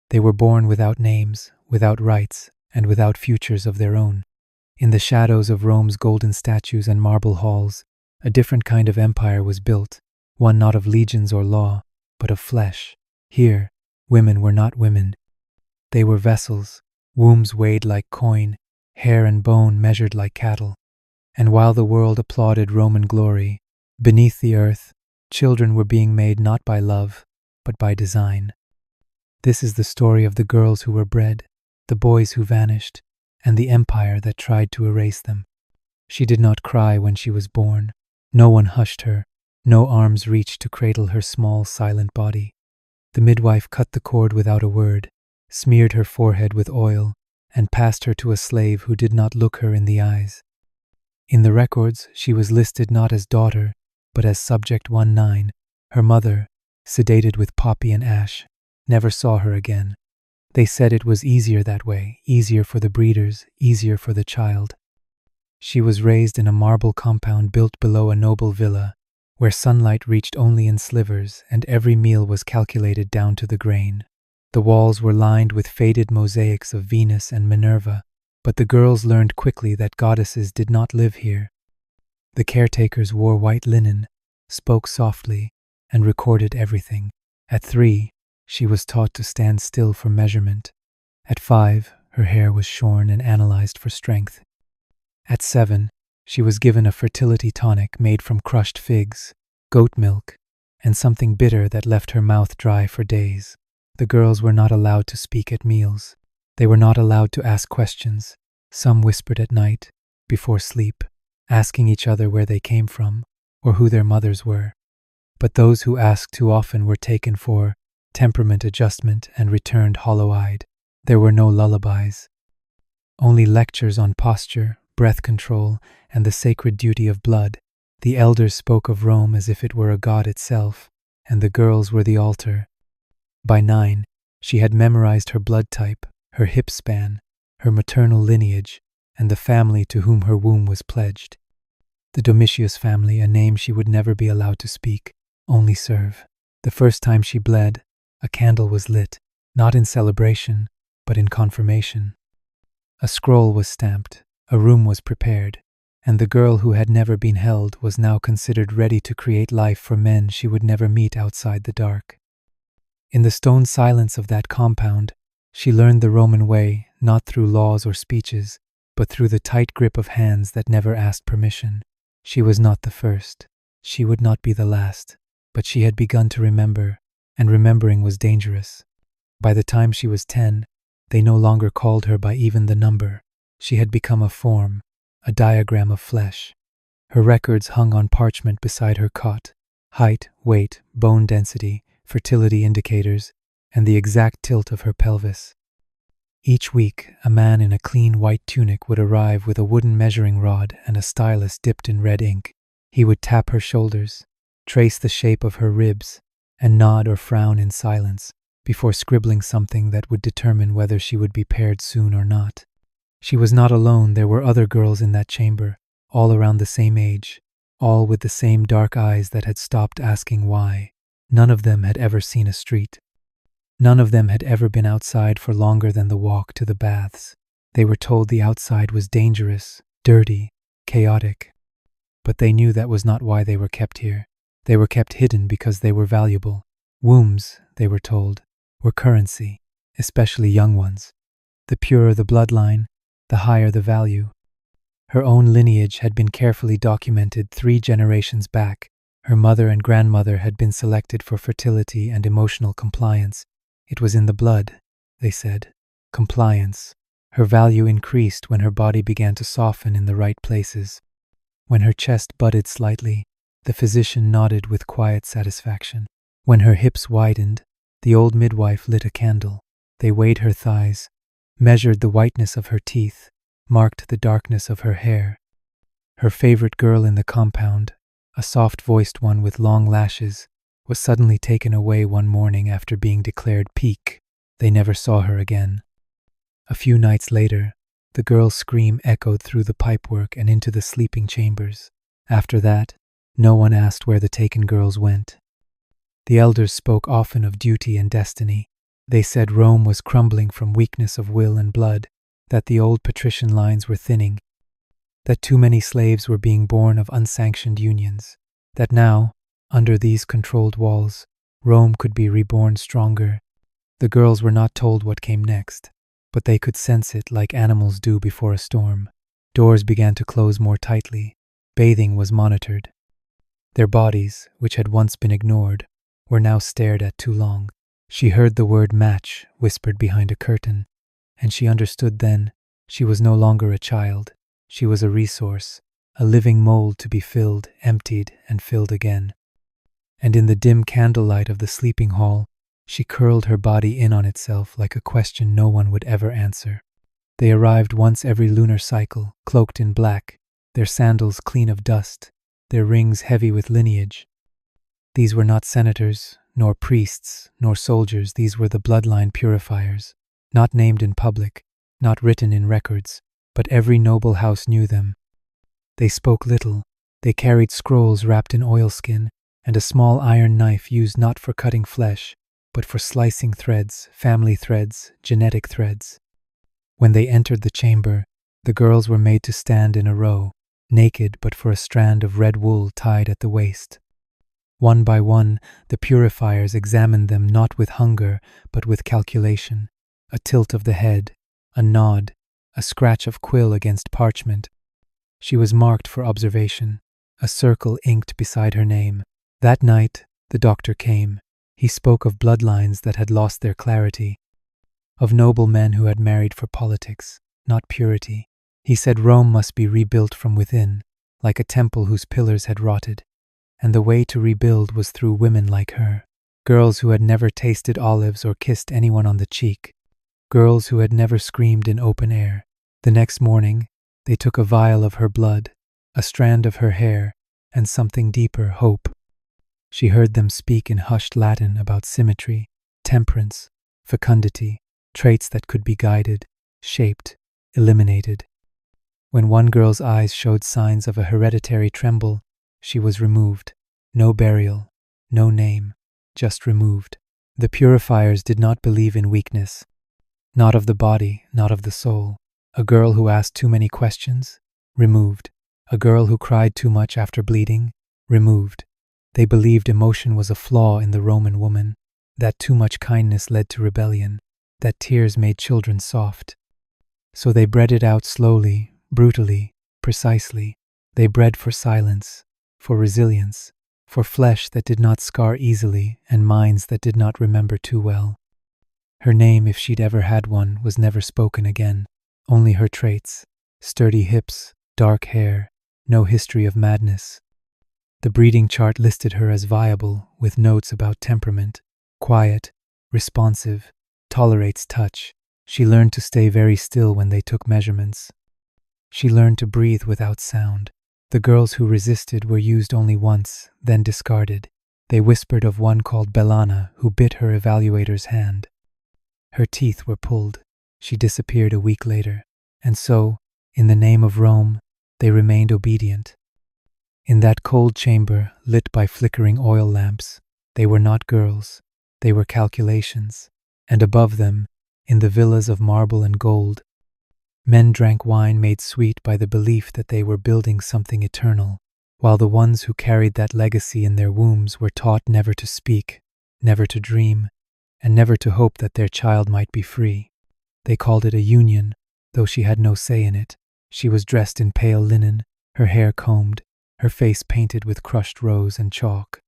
They were born without names, without rights, and without futures of their own. In the shadows of Rome's golden statues and marble halls, a different kind of empire was built, one not of legions or law, but of flesh. Here, women were not women. They were vessels, wombs weighed like coin, hair and bone measured like cattle. And while the world applauded Roman glory, beneath the earth, children were being made not by love, but by design. This is the story of the girls who were bred, the boys who vanished, and the empire that tried to erase them. She did not cry when she was born. No one hushed her. No arms reached to cradle her small, silent body. The midwife cut the cord without a word, smeared her forehead with oil, and passed her to a slave who did not look her in the eyes. In the records, she was listed not as daughter, but as subject 19. Her mother, sedated with poppy and ash, never saw her again. They said it was easier that way, easier for the breeders, easier for the child. She was raised in a marble compound built below a noble villa, where sunlight reached only in slivers and every meal was calculated down to the grain. The walls were lined with faded mosaics of Venus and Minerva, but the girls learned quickly that goddesses did not live here. The caretakers wore white linen, spoke softly, and recorded everything. At 3, she was taught to stand still for measurement. At 5, her hair was shorn and analyzed for strength. At 7, she was given a fertility tonic made from crushed figs, goat milk, and something bitter that left her mouth dry for days. The girls were not allowed to speak at meals. They were not allowed to ask questions. Some whispered at night, before sleep, asking each other where they came from or who their mothers were. But those who asked too often were taken for temperament adjustment and returned hollow-eyed. There were no lullabies. Only lectures on posture, breath control, and the sacred duty of blood. The elders spoke of Rome as if it were a god itself, and the girls were the altar. By 9, she had memorized her blood type, her hip span, her maternal lineage, and the family to whom her womb was pledged. The Domitius family, a name she would never be allowed to speak, only serve. The first time she bled, a candle was lit, not in celebration, but in confirmation. A scroll was stamped, a room was prepared, and the girl who had never been held was now considered ready to create life for men she would never meet outside the dark. In the stone silence of that compound, she learned the Roman way, not through laws or speeches, but through the tight grip of hands that never asked permission. She was not the first. She would not be the last. But she had begun to remember, and remembering was dangerous. By the time she was 10, they no longer called her by even the number. She had become a form, a diagram of flesh. Her records hung on parchment beside her cot: height, weight, bone density, fertility indicators, and the exact tilt of her pelvis. Each week, a man in a clean white tunic would arrive with a wooden measuring rod and a stylus dipped in red ink. He would tap her shoulders, trace the shape of her ribs, and nod or frown in silence before scribbling something that would determine whether she would be paired soon or not. She was not alone. There were other girls in that chamber, all around the same age, all with the same dark eyes that had stopped asking why. None of them had ever seen a street. None of them had ever been outside for longer than the walk to the baths. They were told the outside was dangerous, dirty, chaotic. But they knew that was not why they were kept here. They were kept hidden because they were valuable. Wombs, they were told, were currency, especially young ones. The purer the bloodline, the higher the value. Her own lineage had been carefully documented 3 generations back. Her mother and grandmother had been selected for fertility and emotional compliance. It was in the blood, they said. Compliance. Her value increased when her body began to soften in the right places. When her chest budded slightly, the physician nodded with quiet satisfaction. When her hips widened, the old midwife lit a candle. They weighed her thighs, measured the whiteness of her teeth, marked the darkness of her hair. Her favorite girl in the compound, a soft-voiced one with long lashes, was suddenly taken away one morning after being declared peak. They never saw her again. A few nights later, the girl's scream echoed through the pipework and into the sleeping chambers. After that, no one asked where the taken girls went. The elders spoke often of duty and destiny. They said Rome was crumbling from weakness of will and blood, that the old patrician lines were thinning, that too many slaves were being born of unsanctioned unions, that now, under these controlled walls, Rome could be reborn stronger. The girls were not told what came next, but they could sense it like animals do before a storm. Doors began to close more tightly. Bathing was monitored. Their bodies, which had once been ignored, were now stared at too long. She heard the word match whispered behind a curtain, and she understood then she was no longer a child. She was a resource, a living mold to be filled, emptied, and filled again. And in the dim candlelight of the sleeping hall, she curled her body in on itself like a question no one would ever answer. They arrived once every lunar cycle, cloaked in black, their sandals clean of dust, their rings heavy with lineage. These were not senators, nor priests, nor soldiers. These were the bloodline purifiers, not named in public, not written in records, but every noble house knew them. They spoke little. They carried scrolls wrapped in oilskin and a small iron knife used not for cutting flesh, but for slicing threads, family threads, genetic threads. When they entered the chamber, the girls were made to stand in a row, naked but for a strand of red wool tied at the waist. One by one, the purifiers examined them not with hunger, but with calculation. A tilt of the head, a nod, a scratch of quill against parchment. She was marked for observation, a circle inked beside her name. That night, the doctor came. He spoke of bloodlines that had lost their clarity, of noblemen who had married for politics, not purity. He said Rome must be rebuilt from within, like a temple whose pillars had rotted, and the way to rebuild was through women like her, girls who had never tasted olives or kissed anyone on the cheek, girls who had never screamed in open air. The next morning, they took a vial of her blood, a strand of her hair, and something deeper, hope. She heard them speak in hushed Latin about symmetry, temperance, fecundity, traits that could be guided, shaped, eliminated. When one girl's eyes showed signs of a hereditary tremble, she was removed. No burial, no name, just removed. The purifiers did not believe in weakness, not of the body, not of the soul. A girl who asked too many questions, removed. A girl who cried too much after bleeding, removed. They believed emotion was a flaw in the Roman woman, that too much kindness led to rebellion, that tears made children soft. So they bred it out slowly, brutally, precisely. They bred for silence, for resilience, for flesh that did not scar easily and minds that did not remember too well. Her name, if she'd ever had one, was never spoken again. Only her traits, sturdy hips, dark hair, no history of madness. The breeding chart listed her as viable, with notes about temperament, quiet, responsive, tolerates touch. She learned to stay very still when they took measurements. She learned to breathe without sound. The girls who resisted were used only once, then discarded. They whispered of one called Bellana who bit her evaluator's hand. Her teeth were pulled. She disappeared a week later. And so, in the name of Rome, they remained obedient. In that cold chamber, lit by flickering oil lamps, they were not girls, they were calculations. And above them, in the villas of marble and gold, men drank wine made sweet by the belief that they were building something eternal, while the ones who carried that legacy in their wombs were taught never to speak, never to dream, and never to hope that their child might be free. They called it a union, though she had no say in it. She was dressed in pale linen, her hair combed, her face painted with crushed rose and chalk.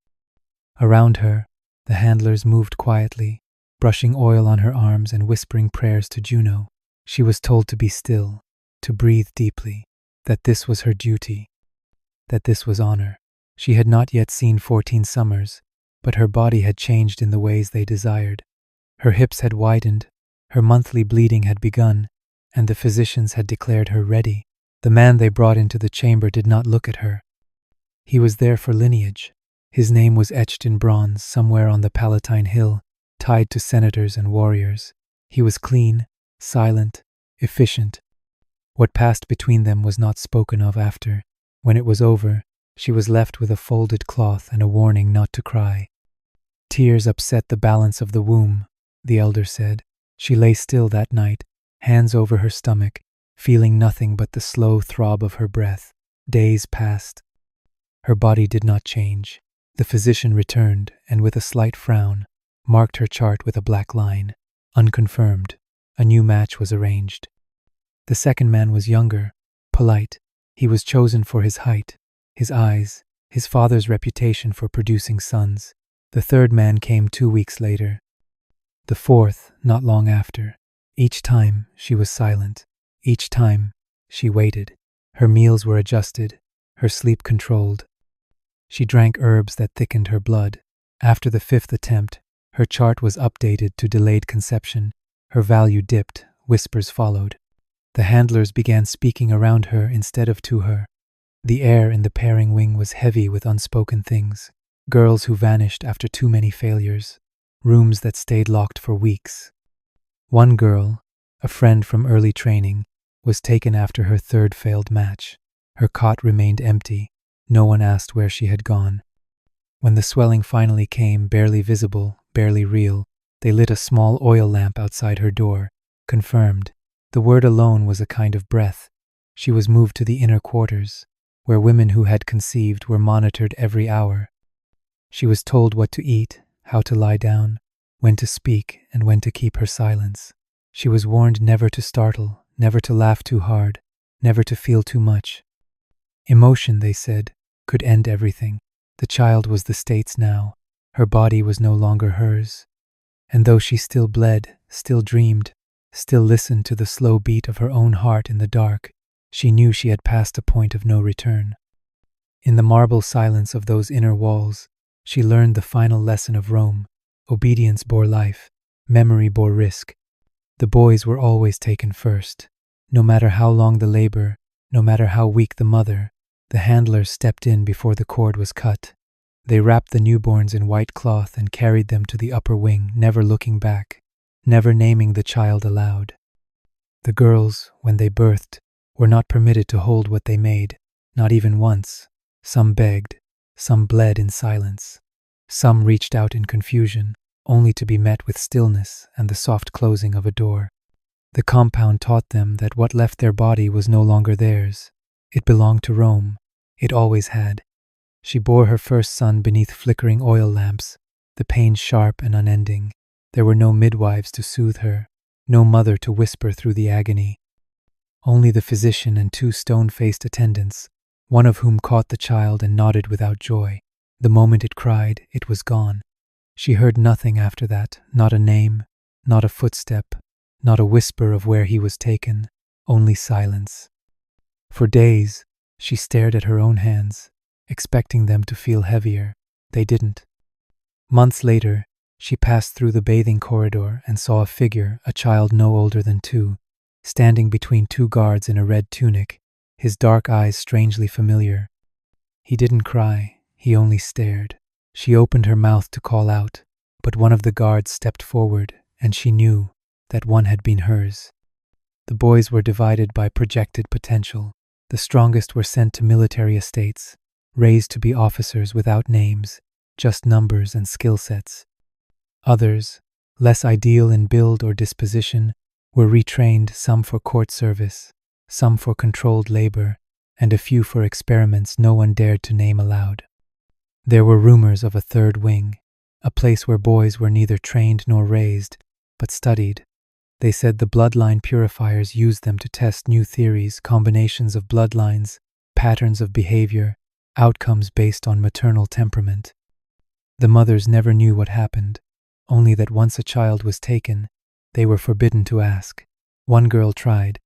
Around her, the handlers moved quietly, brushing oil on her arms and whispering prayers to Juno. She was told to be still, to breathe deeply, that this was her duty, that this was honor. She had not yet seen 14 summers, but her body had changed in the ways they desired. Her hips had widened, her monthly bleeding had begun, and the physicians had declared her ready. The man they brought into the chamber did not look at her. He was there for lineage. His name was etched in bronze somewhere on the Palatine Hill, tied to senators and warriors. He was clean, silent, efficient. What passed between them was not spoken of after. When it was over, she was left with a folded cloth and a warning not to cry. Tears upset the balance of the womb, the elder said. She lay still that night, hands over her stomach, feeling nothing but the slow throb of her breath. Days passed. Her body did not change. The physician returned, and with a slight frown, marked her chart with a black line. Unconfirmed. A new match was arranged. The second man was younger, polite. He was chosen for his height, his eyes, his father's reputation for producing sons. The third man came 2 weeks later. The fourth, not long after. Each time she was silent. Each time she waited. Her meals were adjusted, her sleep controlled. She drank herbs that thickened her blood. After the 5th attempt, her chart was updated to delayed conception. Her value dipped, whispers followed. The handlers began speaking around her instead of to her. The air in the pairing wing was heavy with unspoken things. Girls who vanished after too many failures. Rooms that stayed locked for weeks. One girl, a friend from early training, was taken after her 3rd failed match. Her cot remained empty. No one asked where she had gone. When the swelling finally came, barely visible, barely real, they lit a small oil lamp outside her door. Confirmed. The word alone was a kind of breath. She was moved to the inner quarters, where women who had conceived were monitored every hour. She was told what to eat, how to lie down, when to speak, and when to keep her silence. She was warned never to startle, never to laugh too hard, never to feel too much. Emotion, they said, could end everything. The child was the state's now. Her body was no longer hers. And though she still bled, still dreamed, still listened to the slow beat of her own heart in the dark, she knew she had passed a point of no return. In the marble silence of those inner walls, she learned the final lesson of Rome. Obedience bore life, memory bore risk. The boys were always taken first. No matter how long the labor, no matter how weak the mother, the handlers stepped in before the cord was cut. They wrapped the newborns in white cloth and carried them to the upper wing, never looking back, never naming the child aloud. The girls, when they birthed, were not permitted to hold what they made, not even once. Some begged, some bled in silence. Some reached out in confusion, only to be met with stillness and the soft closing of a door. The compound taught them that what left their body was no longer theirs. It belonged to Rome. It always had. She bore her first son beneath flickering oil lamps, the pain sharp and unending. There were no midwives to soothe her, no mother to whisper through the agony. Only the physician and 2 stone-faced attendants, one of whom caught the child and nodded without joy. The moment it cried, it was gone. She heard nothing after that, not a name, not a footstep, not a whisper of where he was taken, only silence. For days, she stared at her own hands, expecting them to feel heavier. They didn't. Months later, she passed through the bathing corridor and saw a figure, a child no older than 2, standing between 2 guards in a red tunic, his dark eyes strangely familiar. He didn't cry, he only stared. She opened her mouth to call out, but one of the guards stepped forward, and she knew that one had been hers. The boys were divided by projected potential. The strongest were sent to military estates, raised to be officers without names, just numbers and skill sets. Others, less ideal in build or disposition, were retrained, some for court service, some for controlled labor, and a few for experiments no one dared to name aloud. There were rumors of a 3rd wing, a place where boys were neither trained nor raised, but studied. They said the bloodline purifiers used them to test new theories, combinations of bloodlines, patterns of behavior, outcomes based on maternal temperament. The mothers never knew what happened, only that once a child was taken, they were forbidden to ask. One girl tried.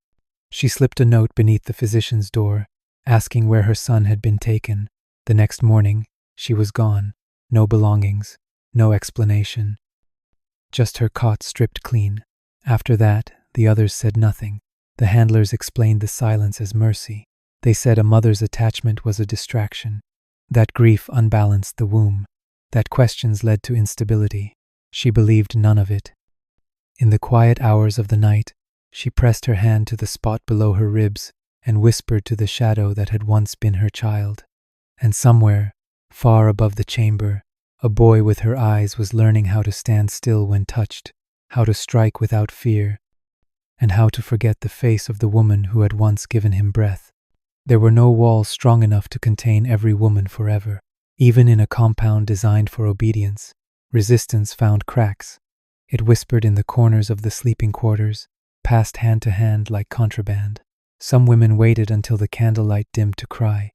She slipped a note beneath the physician's door, asking where her son had been taken. The next morning, she was gone. No belongings, no explanation. Just her cot stripped clean. After that, the others said nothing. The handlers explained the silence as mercy. They said a mother's attachment was a distraction. That grief unbalanced the womb. That questions led to instability. She believed none of it. In the quiet hours of the night, she pressed her hand to the spot below her ribs and whispered to the shadow that had once been her child. And somewhere, far above the chamber, a boy with her eyes was learning how to stand still when touched, how to strike without fear, and how to forget the face of the woman who had once given him breath. There were no walls strong enough to contain every woman forever. Even in a compound designed for obedience, resistance found cracks. It whispered in the corners of the sleeping quarters, passed hand to hand like contraband. Some women waited until the candlelight dimmed to cry.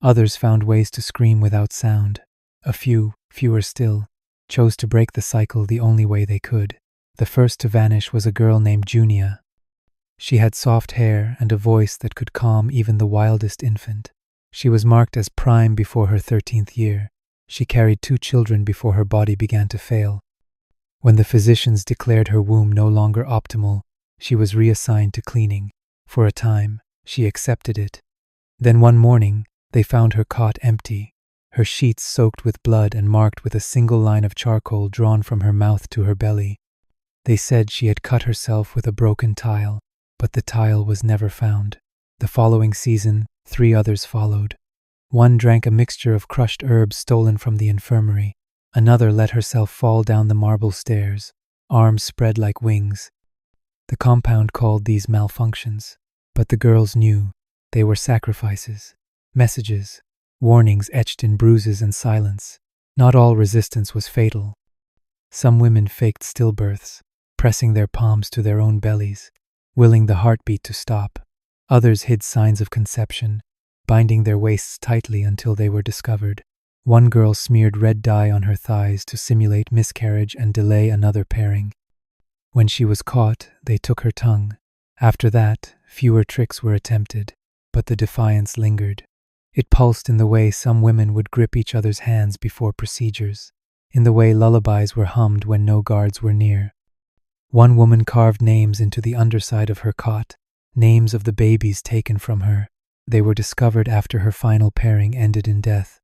Others found ways to scream without sound. A few, fewer still, chose to break the cycle the only way they could. The first to vanish was a girl named Junia. She had soft hair and a voice that could calm even the wildest infant. She was marked as prime before her 13th year. She carried 2 children before her body began to fail. When the physicians declared her womb no longer optimal, she was reassigned to cleaning. For a time, she accepted it. Then one morning, they found her cot empty, her sheets soaked with blood and marked with a single line of charcoal drawn from her mouth to her belly. They said she had cut herself with a broken tile, but the tile was never found. The following season, 3 others followed. One drank a mixture of crushed herbs stolen from the infirmary. Another let herself fall down the marble stairs, arms spread like wings. The compound called these malfunctions, but the girls knew they were sacrifices, messages, warnings etched in bruises and silence. Not all resistance was fatal. Some women faked stillbirths, pressing their palms to their own bellies, willing the heartbeat to stop. Others hid signs of conception, binding their waists tightly until they were discovered. One girl smeared red dye on her thighs to simulate miscarriage and delay another pairing. When she was caught, they took her tongue. After that, fewer tricks were attempted, but the defiance lingered. It pulsed in the way some women would grip each other's hands before procedures, in the way lullabies were hummed when no guards were near. One woman carved names into the underside of her cot, names of the babies taken from her. They were discovered after her final pairing ended in death.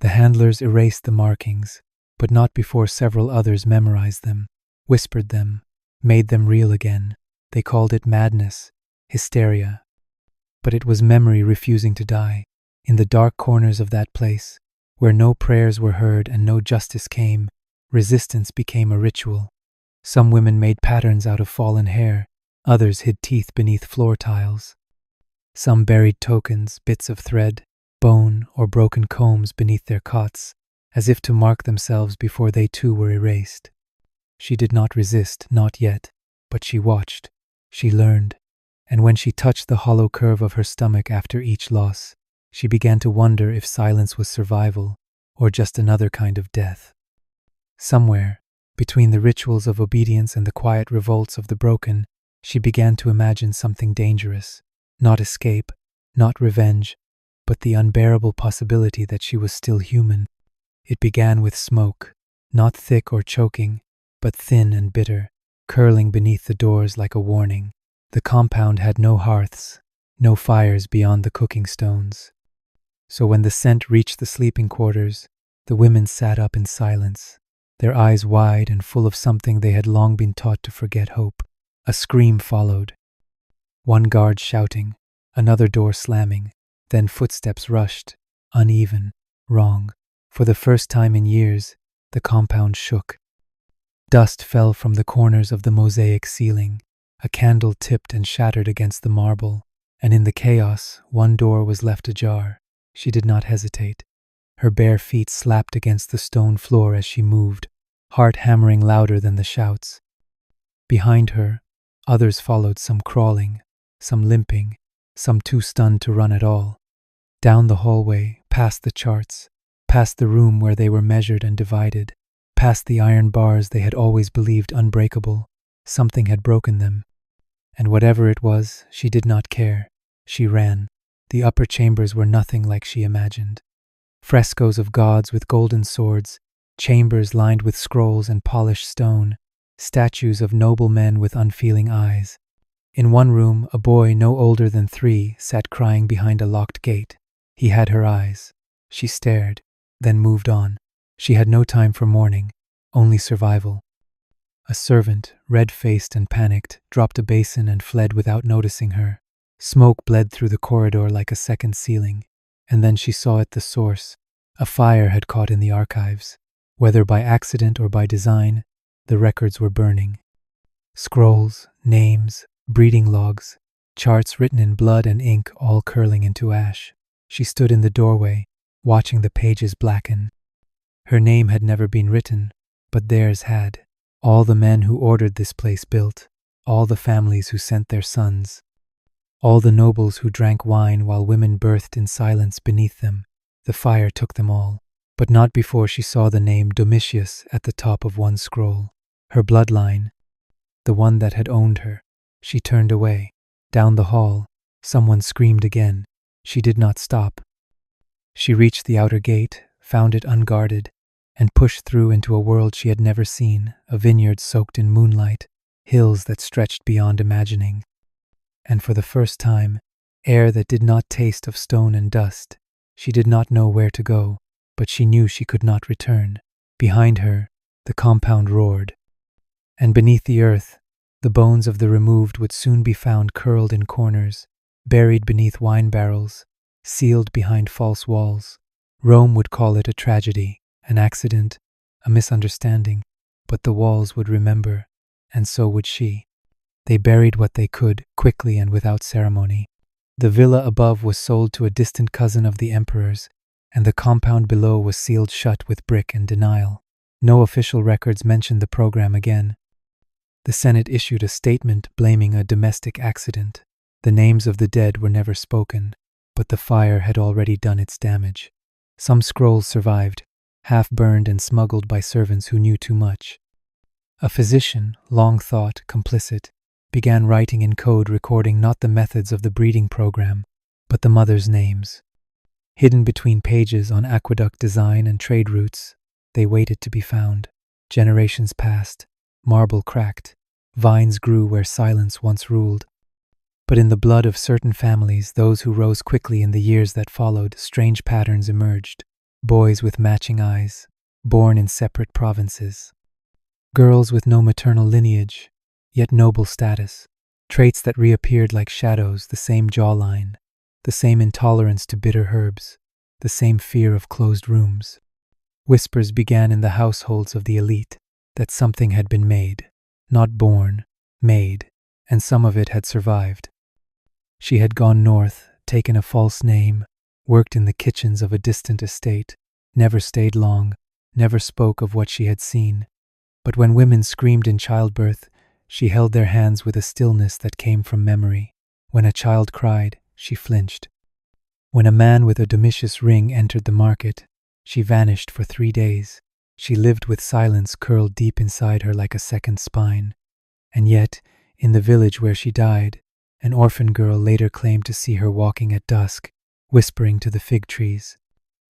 The handlers erased the markings, but not before several others memorized them, whispered them, made them real again. They called it madness, hysteria. But it was memory refusing to die. In the dark corners of that place, where no prayers were heard and no justice came, resistance became a ritual. Some women made patterns out of fallen hair, others hid teeth beneath floor tiles. Some buried tokens, bits of thread, bone, or broken combs beneath their cots, as if to mark themselves before they too were erased. She did not resist, not yet, but she watched, she learned, and when she touched the hollow curve of her stomach after each loss, she began to wonder if silence was survival or just another kind of death. Somewhere, between the rituals of obedience and the quiet revolts of the broken, she began to imagine something dangerous, not escape, not revenge, but the unbearable possibility that she was still human. It began with smoke, not thick or choking, but thin and bitter, curling beneath the doors like a warning. The compound had no hearths, no fires beyond the cooking stones. So when the scent reached the sleeping quarters, the women sat up in silence, their eyes wide and full of something they had long been taught to forget: hope. A scream followed. One guard shouting, another door slamming, then footsteps rushed, uneven, wrong. For the first time in years, the compound shook. Dust fell from the corners of the mosaic ceiling. A candle tipped and shattered against the marble, and in the chaos, one door was left ajar. She did not hesitate. Her bare feet slapped against the stone floor as she moved, heart hammering louder than the shouts. Behind her, others followed, some crawling, some limping, some too stunned to run at all. Down the hallway, past the charts, past the room where they were measured and divided, past the iron bars they had always believed unbreakable, something had broken them. And whatever it was, she did not care. She ran. The upper chambers were nothing like she imagined. Frescoes of gods with golden swords, chambers lined with scrolls and polished stone, statues of noblemen with unfeeling eyes. In one room, a boy no older than 3 sat crying behind a locked gate. He had her eyes. She stared, then moved on. She had no time for mourning, only survival. A servant, red-faced and panicked, dropped a basin and fled without noticing her. Smoke bled through the corridor like a second ceiling, and then she saw at the source. A fire had caught in the archives. Whether by accident or by design, the records were burning. Scrolls, names, breeding logs, charts written in blood and ink all curling into ash. She stood in the doorway, watching the pages blacken. Her name had never been written, but theirs had. All the men who ordered this place built, all the families who sent their sons, all the nobles who drank wine while women birthed in silence beneath them. The fire took them all, but not before she saw the name Domitius at the top of one scroll. Her bloodline, the one that had owned her. She turned away. Down the hall, someone screamed again. She did not stop. She reached the outer gate, found it unguarded, and pushed through into a world she had never seen, a vineyard soaked in moonlight, hills that stretched beyond imagining. And for the first time, air that did not taste of stone and dust. She did not know where to go, but she knew she could not return. Behind her, the compound roared. And beneath the earth, the bones of the removed would soon be found curled in corners, buried beneath wine barrels, sealed behind false walls. Rome would call it a tragedy, an accident, a misunderstanding, but the walls would remember, and so would she. They buried what they could, quickly and without ceremony. The villa above was sold to a distant cousin of the emperor's, and the compound below was sealed shut with brick and denial. No official records mentioned the program again. The Senate issued a statement blaming a domestic accident. The names of the dead were never spoken, but the fire had already done its damage. Some scrolls survived, half burned and smuggled by servants who knew too much. A physician, long thought complicit, began writing in code recording not the methods of the breeding program, but the mothers' names. Hidden between pages on aqueduct design and trade routes, they waited to be found. Generations passed, marble cracked, vines grew where silence once ruled. But in the blood of certain families, those who rose quickly in the years that followed, strange patterns emerged. Boys with matching eyes, born in separate provinces. Girls with no maternal lineage, yet noble status. Traits that reappeared like shadows, the same jawline, the same intolerance to bitter herbs, the same fear of closed rooms. Whispers began in the households of the elite that something had been made, not born, made, and some of it had survived. She had gone north, taken a false name, worked in the kitchens of a distant estate, never stayed long, never spoke of what she had seen. But when women screamed in childbirth, she held their hands with a stillness that came from memory. When a child cried, she flinched. When a man with a Domitius ring entered the market, she vanished for 3 days. She lived with silence curled deep inside her like a second spine. And yet, in the village where she died, an orphan girl later claimed to see her walking at dusk, whispering to the fig trees,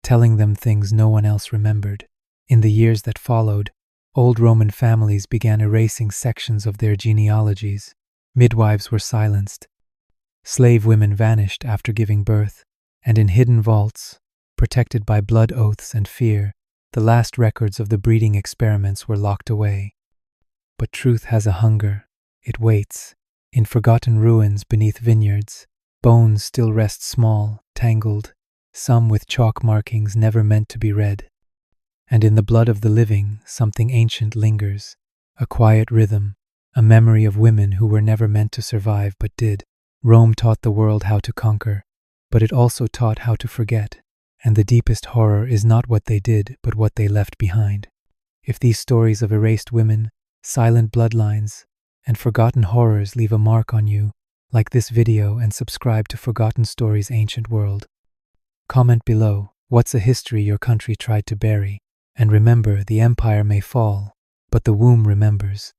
telling them things no one else remembered. In the years that followed, old Roman families began erasing sections of their genealogies. Midwives were silenced. Slave women vanished after giving birth, and in hidden vaults, protected by blood oaths and fear, the last records of the breeding experiments were locked away. But truth has a hunger. It waits. In forgotten ruins beneath vineyards, bones still rest small, tangled, some with chalk markings never meant to be read. And in the blood of the living, something ancient lingers, a quiet rhythm, a memory of women who were never meant to survive but did. Rome taught the world how to conquer, but it also taught how to forget, and the deepest horror is not what they did, but what they left behind. If these stories of erased women, silent bloodlines, and forgotten horrors leave a mark on you, like this video and subscribe to Forgotten Stories Ancient World. Comment below, what's a history your country tried to bury? And remember, the empire may fall, but the womb remembers.